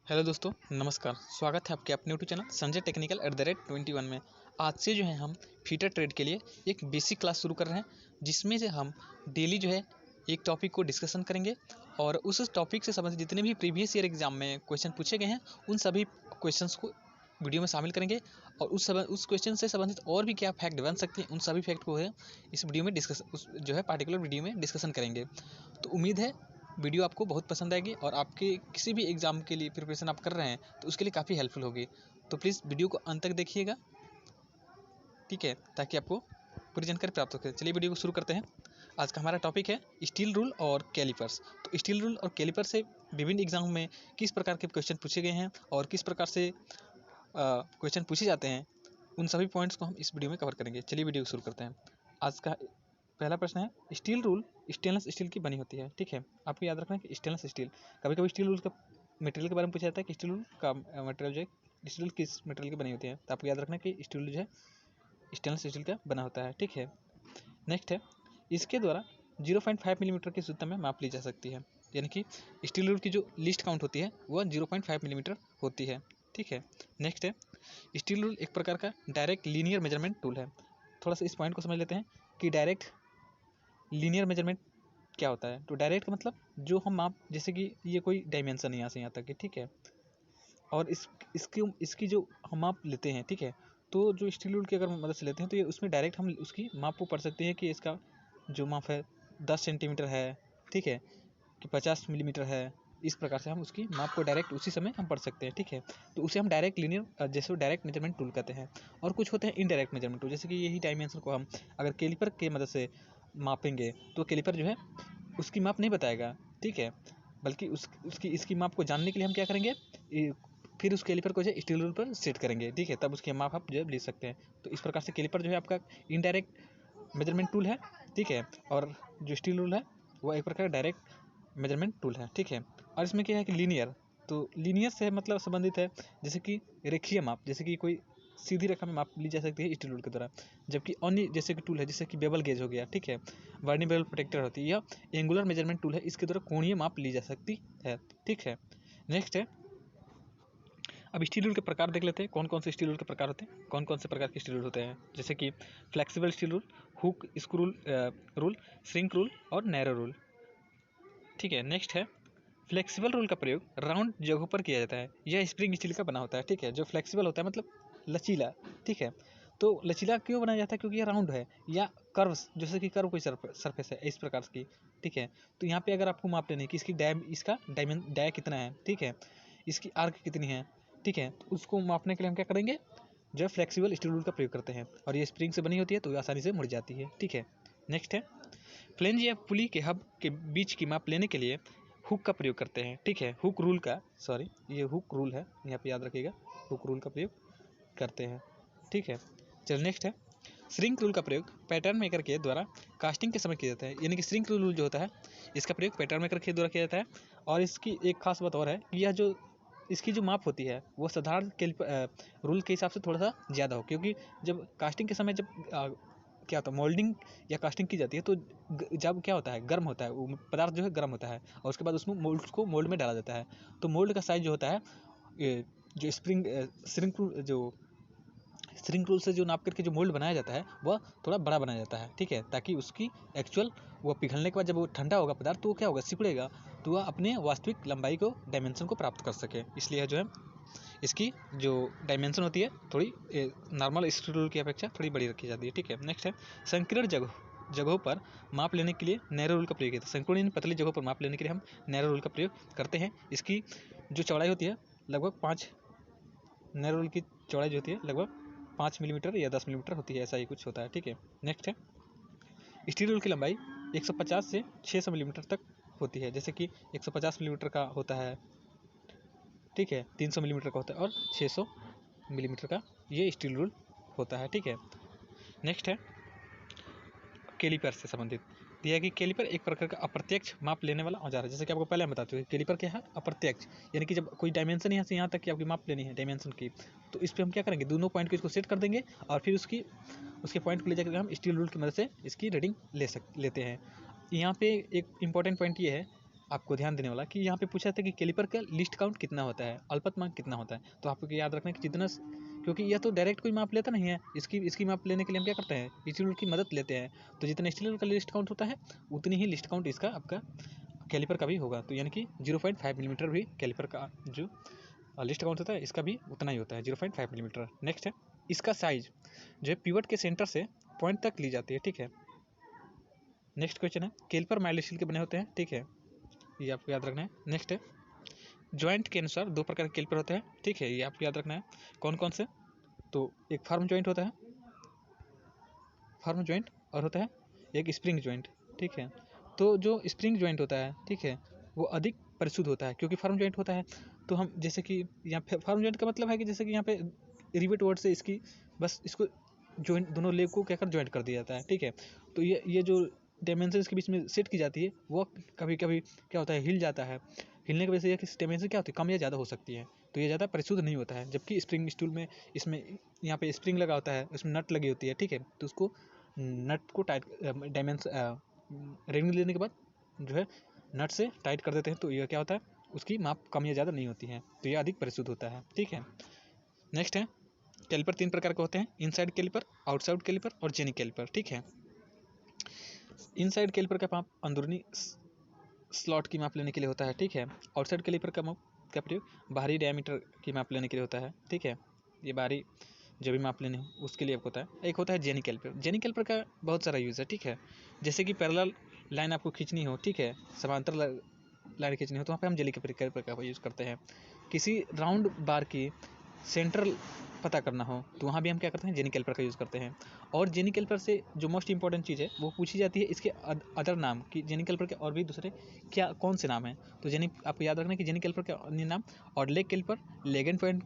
Hello दोस्तों, नमस्कार। स्वागत है आपके अपने यूट्यूब चैनल संजय टेक्निकल @21 में। आज से जो है हम फीटर ट्रेड के लिए एक बेसिक क्लास शुरू कर रहे हैं, जिसमें से हम डेली जो है एक टॉपिक को डिस्कशन करेंगे और उस टॉपिक से संबंधित जितने भी प्रीवियस ईयर एग्जाम में क्वेश्चन पूछे गए हैं उन सभी क्वेश्चंस को वीडियो में शामिल करेंगे और उस क्वेश्चन से संबंधित और भी क्या फैक्ट बन सकते हैं उन सभी फैक्ट को है इस वीडियो में पार्टिकुलर वीडियो में डिस्कशन करेंगे। तो उम्मीद है वीडियो आपको बहुत पसंद आएगी और आपके किसी भी एग्ज़ाम के लिए प्रिपरेशन आप कर रहे हैं तो उसके लिए काफ़ी हेल्पफुल होगी। तो प्लीज़ वीडियो को अंत तक देखिएगा, ठीक है, ताकि आपको पूरी जानकारी प्राप्त हो सके। चलिए वीडियो को शुरू करते हैं। आज का हमारा टॉपिक है स्टील रूल और कैलिपर्स। तो स्टील रूल और कैलिपर से विभिन्न एग्जाम में किस प्रकार के क्वेश्चन पूछे गए हैं और किस प्रकार से क्वेश्चन पूछे जाते हैं, उन सभी पॉइंट्स को हम इस वीडियो में कवर करेंगे। चलिए वीडियो को शुरू करते हैं। आज का पहला प्रश्न है, स्टील रूल स्टेनलेस स्टील की बनी होती है। ठीक है, आपको याद रखना है कि स्टेनलेस स्टील, कभी कभी स्टील रूल का मटेरियल के बारे में पूछा जाता है कि स्टील रूल का मटेरियल जो है स्टील किस मटेरियल की बनी होती है। तो आपको याद रखना है कि स्टील जो है स्टेनलेस स्टील का बना होता है। ठीक है, नेक्स्ट है, इसके द्वारा 0.5 मिलीमीटर की शुद्धता में माप ली जा सकती है। यानी कि स्टील रूल की जो लिस्ट काउंट होती है वह 0.5 मिलीमीटर होती है। ठीक है, नेक्स्ट है, स्टील रूल एक प्रकार का डायरेक्ट लीनियर मेजरमेंट टूल है। थोड़ा सा इस पॉइंट को समझ लेते हैं कि डायरेक्ट लीनियर मेजरमेंट क्या होता है। तो डायरेक्ट का मतलब जो हम माप, जैसे कि ये कोई डायमेंशन है यहाँ से यहाँ तक की, ठीक है, और इसकी जो हम माप लेते हैं, ठीक है, तो जो स्टील रूल की अगर मदद से लेते हैं तो ये उसमें डायरेक्ट हम उसकी माप को पढ़ सकते हैं कि इसका जो माप है 10 सेंटीमीटर है, ठीक है, कि 50 मिलीमीटर है। इस प्रकार से हम उसकी माप को डायरेक्ट उसी समय हम पढ़ सकते हैं। ठीक है, तो उसे हम डायरेक्ट लीनियर जैसे डायरेक्ट मेजरमेंट टूल कहते हैं। और कुछ होते हैं इनडायरेक्ट मेजरमेंट टूल, जैसे कि यही डायमेंशन को हम अगर कैलिपर की मदद से मापेंगे तो कैलिपर जो है उसकी माप नहीं बताएगा, ठीक है, बल्कि इसकी माप को जानने के लिए हम क्या करेंगे, फिर उस कैलिपर को जो है स्टील रूल पर सेट करेंगे, ठीक है, तब उसकी माप आप जो है ले सकते हैं। तो इस प्रकार से कैलिपर जो है आपका इनडायरेक्ट मेजरमेंट टूल है, ठीक है, और जो स्टील रूल है वो एक प्रकार का डायरेक्ट मेजरमेंट टूल है। ठीक है, और इसमें क्या है कि लीनियर, तो लीनियर से मतलब संबंधित है जैसे कि रेखीय माप, जैसे कि कोई सीधी रेखा में माप ली जा सकती है स्टील रूल के द्वारा। जबकि अन्य जैसे कि टूल है जैसे कि बेबल गेज हो गया, ठीक है, वर्नियर बेबल प्रोटेक्टर होती है, यह एंगुलर मेजरमेंट टूल है, इसके द्वारा कोणीय माप ली जा सकती है। ठीक है, नेक्स्ट है, अब स्टील रूल के प्रकार देख लेते हैं। कौन कौन से स्टील रूल के प्रकार होते हैं, कौन कौन से प्रकार के स्टील रूल होते हैं, जैसे कि flexible steel rule, hook screw rule, shrink rule और नैरो रूल। ठीक है, नेक्स्ट है, फ्लेक्सिबल रूल का प्रयोग राउंड जगहों पर किया जाता है। यह स्प्रिंग स्टील का बना होता है। ठीक है, जो फ्लेक्सिबल होता है मतलब लचीला, ठीक है, तो लचीला क्यों बनाया जाता है, क्योंकि ये राउंड है या कर्व्स, जैसे कि कर्व कोई सरफेस है इस प्रकार की, ठीक है, तो यहाँ पे अगर आपको माप लेने की इसकी डाय कितना है, ठीक है, इसकी आर्क कितनी है, ठीक है, तो उसको मापने के लिए हम क्या करेंगे, जो है फ्लेक्सिबल स्टील रूल का प्रयोग करते हैं। और ये स्प्रिंग से बनी होती है तो ये आसानी से मुड़ जाती है। ठीक है, नेक्स्ट है, फ्लेंज या पुली के हब के बीच की माप लेने के लिए हुक का प्रयोग करते हैं। ठीक है, हुक रूल का, सॉरी ये हुक रूल है, यहाँ पे याद रखिएगा, हुक रूल का प्रयोग करते हैं। ठीक है, चलो नेक्स्ट है, श्रिंक रूल का प्रयोग पैटर्न मेकर के द्वारा कास्टिंग के समय किया जाता है। यानी कि श्रिंक रूल जो होता है इसका प्रयोग पैटर्न मेकर के द्वारा किया जाता है। और इसकी एक खास बात और है कि यह जो इसकी जो माप होती है वो साधारण रूल के हिसाब से थोड़ा सा ज़्यादा हो, क्योंकि जब कास्टिंग के समय जब क्या होता है मोल्डिंग या कास्टिंग की जाती है तो जब क्या होता है गर्म होता है, वो पदार्थ जो है गर्म होता है और उसके बाद उसमें मोल्ड में डाला जाता है। तो मोल्ड का साइज जो होता है, जो श्रिंक रूल से जो नाप करके जो मोल्ड बनाया जाता है वह थोड़ा बड़ा बनाया जाता है। ठीक है, ताकि उसकी एक्चुअल वो पिघलने के बाद जब वो ठंडा होगा पदार्थ तो क्या होगा, सिकुड़ेगा, तो वह अपने वास्तविक लंबाई को डायमेंशन को प्राप्त कर सके। इसलिए जो है इसकी जो डायमेंशन होती है थोड़ी नॉर्मल स्टील रूल की अपेक्षा थोड़ी बड़ी रखी जाती है। ठीक है, नेक्स्ट है, संकीर्ण जगहों पर माप लेने के लिए नैरो रूल का प्रयोग किया जाता है। संकीर्ण पतली जगहों पर माप लेने के लिए हम नैरो रूल का प्रयोग करते हैं। इसकी जो चौड़ाई होती है लगभग 5, नैरो रूल की चौड़ाई जो होती है लगभग 5 मिलीमीटर या 10 मिलीमीटर होती है, ऐसा ही कुछ होता है। ठीक है, नेक्स्ट है, स्टील रूल की लंबाई 150 से 600 मिलीमीटर तक होती है। जैसे कि 150 मिलीमीटर का होता है, ठीक है, 300 मिलीमीटर का होता है और 600 मिलीमीटर का ये स्टील रूल होता है। ठीक है, नेक्स्ट है, कैलिपर से संबंधित दिया है कि कैलिपर एक प्रकार का अप्रत्यक्ष माप लेने वाला औजार है। जैसे कि आपको पहले हम बताते हैं कैलिपर क्या है, अप्रत्यक्ष, यानी कि जब कोई डायमेंशन यहाँ से यहाँ तक की आपकी माप लेनी है डायमेंशन की, तो इस पर हम क्या करेंगे, दोनों पॉइंट को इसको सेट कर देंगे और फिर उसके पॉइंट को ले जाकर हम स्टील रूल की मदद से इसकी रीडिंग लेते हैं। यहाँ पे एक इम्पॉर्टेंट पॉइंट ये है आपको ध्यान देने वाला कि यहाँ पे पूछा था कि कैलिपर का लिस्ट काउंट कितना होता है, अल्पतमांक कितना होता है। तो आपको याद रखना है कि जितना, क्योंकि यह तो डायरेक्ट कोई माप लेता नहीं है, इसकी माप लेने के लिए हम क्या करते हैं, इंस्टीट्यूट की मदद लेते हैं। तो जितना इंस्टीट्यूट का लिस्ट काउंट होता है उतनी ही लिस्ट काउंट इसका आपका कैलिपर का भी होगा। तो यानी कि 0.5 मिलीमीटर भी कैलिपर का जो लिस्ट काउंट होता है इसका भी उतना ही होता है, 0.5 मिलीमीटर। नेक्स्ट है, इसका साइज जो है पिवट के सेंटर से पॉइंट तक ली जाती है, ठीक है। नेक्स्ट क्वेश्चन है, कैलिपर माइल्ड स्टील के बने होते हैं, ठीक है, ये आपको याद रखना है। नेक्स्ट है, जॉइंट के अनुसार 2 प्रकार के कैलिपर होते हैं, ठीक है, ये आपको याद रखना है। कौन कौन से, तो एक फर्म जॉइंट होता है, फर्म जॉइंट, और होता है एक स्प्रिंग जॉइंट, ठीक है। तो जो स्प्रिंग जॉइंट होता है, ठीक है, वो अधिक परिशुद्ध होता है, क्योंकि फर्म जॉइंट होता है। तो हम जैसे कि यहाँ फर्म जॉइंट का मतलब है कि जैसे कि यहाँ पे रिवेट वर्ड से इसकी बस इसको जॉइंट, दोनों लेग को क्या कर जॉइंट कर दिया जाता है, ठीक है। तो ये जो डायमेंशन के बीच में सेट की जाती है वो कभी कभी क्या होता है, हिल जाता है। हिलने की वजह से यह डायमेंशन क्या होती है, कम या ज़्यादा हो सकती है। तो ये ज़्यादा परिशुद्ध नहीं होता है। जबकि स्प्रिंग स्टूल में इसमें यहाँ पे स्प्रिंग लगा होता है, उसमें नट लगी होती है, ठीक है। तो उसको नट को टाइट डायमेंशन रिंग लेने के बाद जो है नट से टाइट कर देते हैं। तो यह क्या होता है, उसकी माप कम या ज़्यादा नहीं होती है, तो यह अधिक परिशुद्ध होता है, ठीक है। नेक्स्ट है, कैलिपर 3 प्रकार के होते हैं, इनसाइड कैलिपर, आउटसाइड कैलिपर और जेनी कैलिपर, ठीक है। इनसाइड कैलिपर का माप अंदरूनी स्लॉट की माप लेने के लिए होता है, ठीक है। आउटसाइड कैलिपर का माप का प्रयोग बाहरी डायमीटर की माप लेने के लिए होता है, ठीक है। ये बाहरी जो भी माप लेने उसके लिए होता है। एक होता है जेनी कैलिपर। जेनी कैलिपर का बहुत सारा यूज़ है, ठीक है। जैसे कि पैरेलल लाइन आपको खींचनी हो, ठीक है, समांतर लाइन खींचनी हो, तो वहाँ पे हम जेनी कैलिपर का यूज़ करते हैं। किसी राउंड बार की सेंट्रल पता करना हो तो वहाँ भी हम क्या करते हैं, जेनी कैलिपर का यूज़ करते हैं। और जेनी कैलिपर से जो मोस्ट इंपॉर्टेंट चीज़ है वो पूछी जाती है इसके अदर नाम कि जेनी कैलिपर के और भी दूसरे क्या कौन से नाम हैं। तो जेनी आपको याद रखना है कि जेनी कैलिपर के अन्य नाम, और leg caliper, leg and point